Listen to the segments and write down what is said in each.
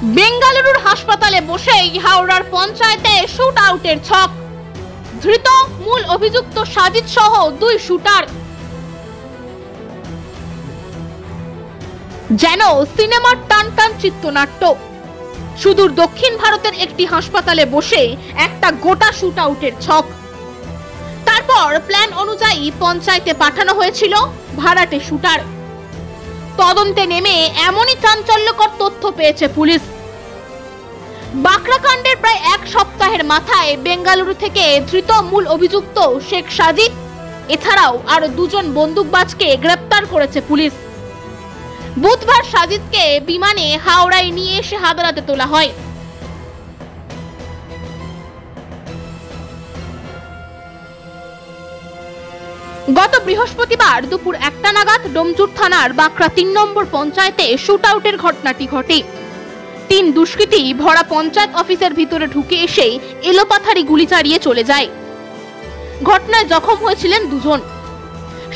বেঙ্গালুরুর হাসপাতালে বসেই হাওড়ার পঞ্চায়েতে শুট আউটের ছক। ধৃত মূল অভিযুক্ত সাজিদ সহ 2 শুটার। যেন সিনেমার টান চিত্রনাট্য। সুদূর দক্ষিণ ভারতের একটি হাসপাতালে বসে একটা গোটা শুট আউটের ছক। তারপর প্ল্যান অনুযায়ী পঞ্চায়েতে পাঠানো হয়েছিল ভাড়াটে শুটার। তদন্তে নেমে এমনই চাঞ্চল্যকর তথ্য পেয়েছে পুলিশ। বাকরাকাণ্ডের প্রায় 1 সপ্তাহের মাথায় বেঙ্গালুরু থেকে ধৃত মূল অভিযুক্ত শেখ সাজিদ এছাড়াও আরো 2 জন বন্দুকবাজকে গ্রেপ্তার করেছে পুলিশ। বুধবার সাজিদকে বিমানে হাওড়ায় নিয়ে এসে আদালতে তোলা হয়। গত বৃহস্পতিবার দুপুর 1টা নাগাদ ডোমজুর থানার বাকরা 3 নম্বর পঞ্চায়েতে শুট আউটের ঘটনাটি ঘটে। 3 দুষ্কৃতী ভরা পঞ্চায়েত অফিসের ভিতরে ঢুকে এসে এলোপাথারি গুলি চালিয়ে চলে যায়। ঘটনায় জখম হয়েছিলেন 2 জন।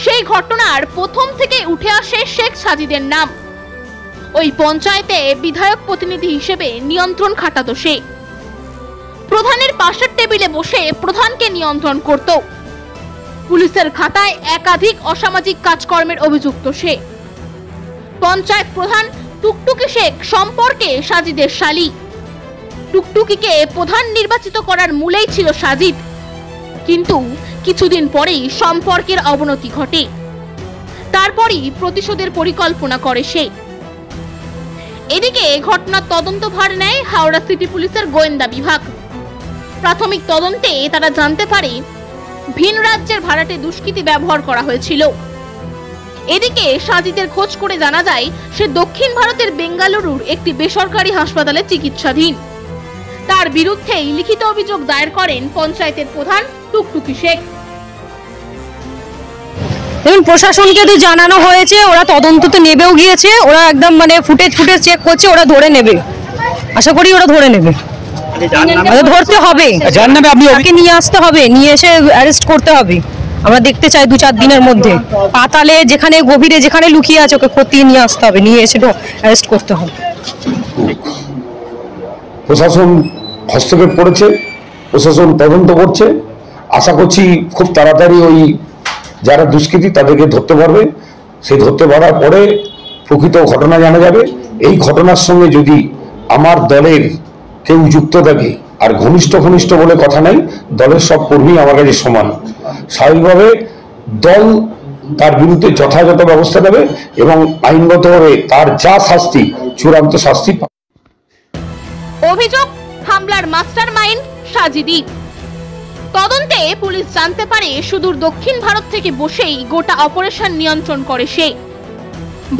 সেই ঘটনার প্রথম থেকে উঠে আসে শেখ সাজিদের নাম। ওই পঞ্চায়েতে বিধায়ক প্রতিনিধি হিসেবে নিয়ন্ত্রণ খাটাতো সে। প্রধানের পাশের টেবিলে বসে প্রধানকে নিয়ন্ত্রণ করত। পুলিশের খাতায় একাধিক অসামাজিক কাজকর্মের অভিযুক্ত সে। পঞ্চায়েত প্রধান টুকটুকি শেখ সম্পর্কে সাজিদের শালী। টুকটুকিকে প্রধান নির্বাচিত করার মূলেই ছিল সাজিদ, কিন্তু কিছুদিন পরেই সম্পর্কের অবনতি ঘটে। তারপরই প্রতিশোধের পরিকল্পনা করে সে। এদিকে ঘটনার তদন্তভার নেয় হাওড়া সিটি পুলিশের গোয়েন্দা বিভাগ। প্রাথমিক তদন্তে তারা জানতে পারে ভিন রাজ্যের ভাড়াটে দুষ্কৃতী ব্যবহার করা হয়েছিল। এদিকে সাজিদের খোঁজ করে জানা যায় সে দক্ষিণ ভারতের বেঙ্গালুরুর একটি বেসরকারি হাসপাতালে চিকিৎসাধীন। তার বিরুদ্ধেই লিখিত অভিযোগ দায়ের করেন পঞ্চায়েতের প্রধান টুকটুকি শেখ। দেখুন, প্রশাসনকে তো জানানো হয়েছে, ওরা তদন্ততে নেবেও গিয়েছে। ওরা একদম ফুটেজ চেক করছে, ওরা ধরে নেবে। আশা করি ওরা ধরে নেবে। ধরতে হবে, ওকে নিয়ে আসতে হবে, নিয়ে এসে অ্যারেস্ট করতে হবে। আমরা দেখতে চাই 2-4 দিনের মধ্যে পাতালে যেখানে গভীরে যেখানে লুকিয়ে আছে ওকে খতিয়ে নিয়ে আসতে হবে, নিয়ে এসে অ্যারেস্ট করতে হবে। প্রশাসন হস্তক্ষেপ করেছে, প্রশাসন তদন্ত করছে। আশা করছি খুব তাড়াতাড়ি ওই যারা দুষ্কৃতী তাদেরকে ধরতে পারবে। সেই ধরতে পারার পরে প্রকৃত ঘটনা জানা যাবে। এই ঘটনার সঙ্গে যদি আমার দলের কেউ যুক্ত থাকে, আর ঘনিষ্ঠ বলে কথা নাই, দলের সব কর্মী আমার কাছে সমান। স্বাভাবিকভাবে দল তার বিরুদ্ধে যথাযথ ব্যবস্থা নেবে এবং আইনগতভাবে তার যা শাস্তি, চূড়ান্ত শাস্তি। অভিযোগ হামলার মাস্টারমাইন্ড সাজিদি। তদন্তে পুলিশ জানতে পারে সুদূর দক্ষিণ ভারত থেকে বসেই গোটা অপারেশন নিয়ন্ত্রণ করে সে।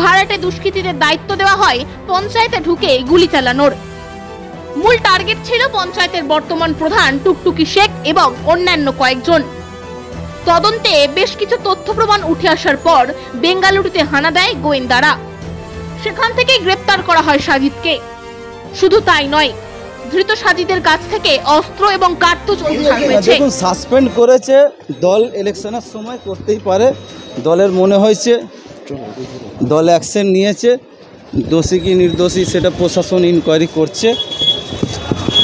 ভাড়াটে দুষ্কৃতীদের দায়িত্ব দেওয়া হয় পঞ্চায়েতে ঢুকে গুলি চালানোর। মূল টার্গেট ছিল পঞ্চায়েতের বর্তমান প্রধান টুকটুকি শেখ এবং অন্যান্য কয়েকজন। তদন্তে বেশ কিছু তথ্য প্রমাণ উঠে আসার পর বেঙ্গালুরুতে হানা দেয় গোয়েন্দারা। সেখান থেকে গ্রেপ্তার করা হয় সাজিদকে। শুধু তাই নয়, ধৃত সাজিদের কাছ থেকে অস্ত্র এবং কার্তুজ উদ্ধার হয়েছে। দেখুন, সাসপেন্ড করেছে দল, ইলেকশনের সময় করতেই পারে। দলের মনে হয়েছে, দল অ্যাকশন নিয়েছে। দোষী কি নির্দোষী সেটা প্রশাসন ইনকোয়ারি করছে।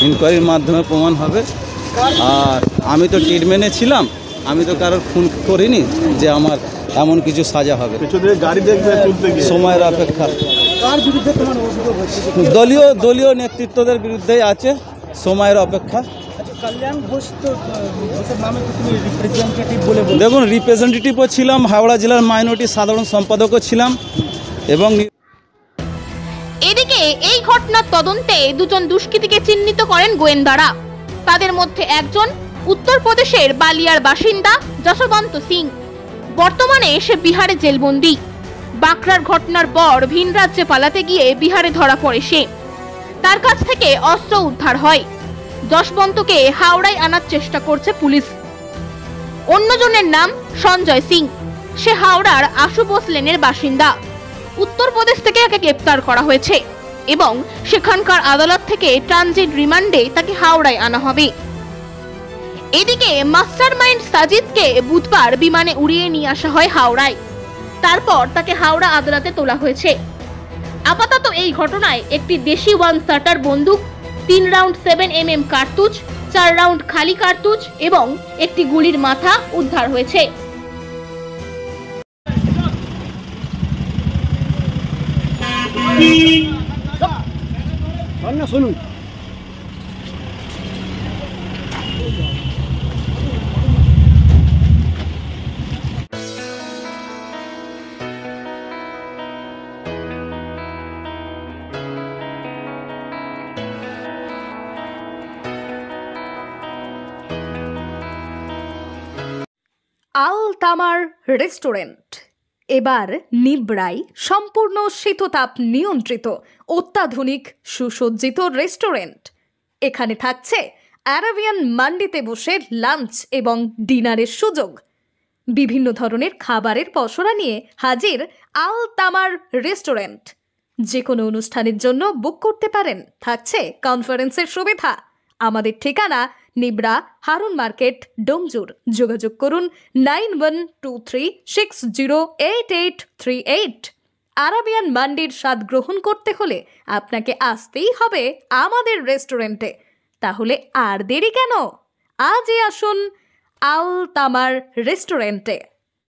ইনকোয়ারির মাধ্যমে প্রমাণ হবে। আর আমি তো ট্রিটমেন্টে ছিলাম, আমি তো কারোর খুন করিনি যে আমার এমন কিছু সাজা হবে। সময়ের অপেক্ষা। দলীয় নেতৃত্বদের বিরুদ্ধেই আছে, সময়ের অপেক্ষা। দেখুন, রিপ্রেজেন্টেটিভও ছিলাম, হাওড়া জেলার মাইনরিটি সাধারণ সম্পাদকও ছিলাম। এবং এদিকে এই ঘটনার তদন্তে 2 জন দুষ্কৃতীকে চিহ্নিত করেন গোয়েন্দারা। তাদের মধ্যে একজন উত্তরপ্রদেশের বালিয়ার বাসিন্দা যশবন্ত সিং। বর্তমানে সে বিহারে জেলবন্দি। বাকরার ঘটনার পর ভিন রাজ্যে পালাতে গিয়ে বিহারে ধরা পড়ে সে। তার কাছ থেকে অস্ত্র উদ্ধার হয়। যশবন্তকে হাওড়ায় আনার চেষ্টা করছে পুলিশ। অন্যজনের নাম সঞ্জয় সিং। সে হাওড়ার আশু বোস লেনের বাসিন্দা। উত্তরপ্রদেশ থেকে একে গ্রেপ্তার করা হয়েছে এবং সেখানকার আদালত থেকে ট্রানজিট রিমান্ডে তাকে হাওড়ায় আনা হবে। এদিকে মাস্টারমাইন্ড সাজিদকে বুধবার বিমানে উড়িয়ে নিয়ে আসা হয় হাওড়ায়। তারপর তাকে হাওড়া আদালতে তোলা হয়েছে। আপাতত এই ঘটনায় একটি দেশি ওয়ান শাটার বন্দুক, 3 রাউন্ড 7mm কার্তুজ, 4 রাউন্ড খালি কার্তুজ এবং একটি গুলির মাথা উদ্ধার হয়েছে। আল তামার রেস্টুরেন্ট এবার নিবড়াই সম্পূর্ণ শীততাপ নিয়ন্ত্রিত অত্যাধুনিক সুসজ্জিত রেস্টুরেন্ট। এখানে থাকছে আরাবিয়ান মান্ডিতে বসে লাঞ্চ এবং ডিনারের সুযোগ। বিভিন্ন ধরনের খাবারের পসরা নিয়ে হাজির আল তামার রেস্টুরেন্ট। যে কোনো অনুষ্ঠানের জন্য বুক করতে পারেন, থাকছে কনফারেন্সের সুবিধা। আমাদের ঠিকানা নিবড়া হারুন মার্কেট, ডোমজুর। যোগাযোগ করুন 9123608838। আরাবিয়ান মান্ডির স্বাদ গ্রহণ করতে হলে আপনাকে আসতেই হবে আমাদের রেস্টুরেন্টে। তাহলে আর দেরি কেন? আজই আসুন আল তামার রেস্টুরেন্টে।